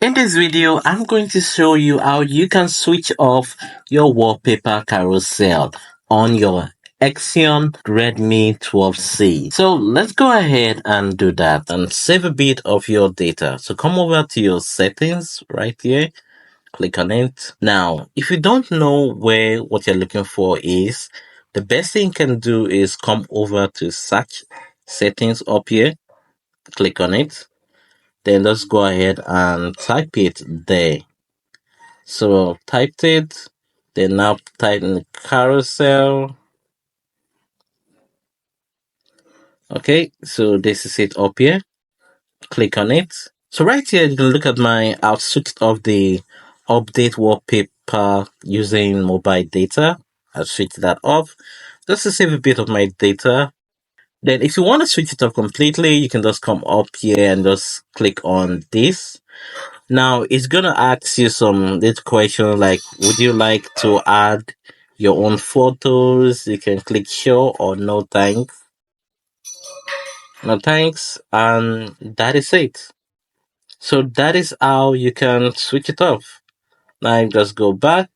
In this video, I'm going to show you how you can switch off your wallpaper carousel on your Xioam Redmi 12c. So let's go ahead and do that and save a bit of your data. So come over to your settings right here, click on it. Now, if you don't know where what you're looking for is, the best thing you can do is come over to search settings up here, click on it. Then let's go ahead and type it there. So typed it, then now type in the carousel. Okay, so this is it up here. Click on it. So right here, you can look at my I've switched off the update wallpaper using mobile data. I'll switch that off just to save a bit of my data. Then if you want to switch it off completely, you can just come up here and just click on this. Now it's gonna ask you some little question like, would you like to add your own photos? You can click sure or no thanks. No thanks, and that is it. So that is how you can switch it off. Now just go back.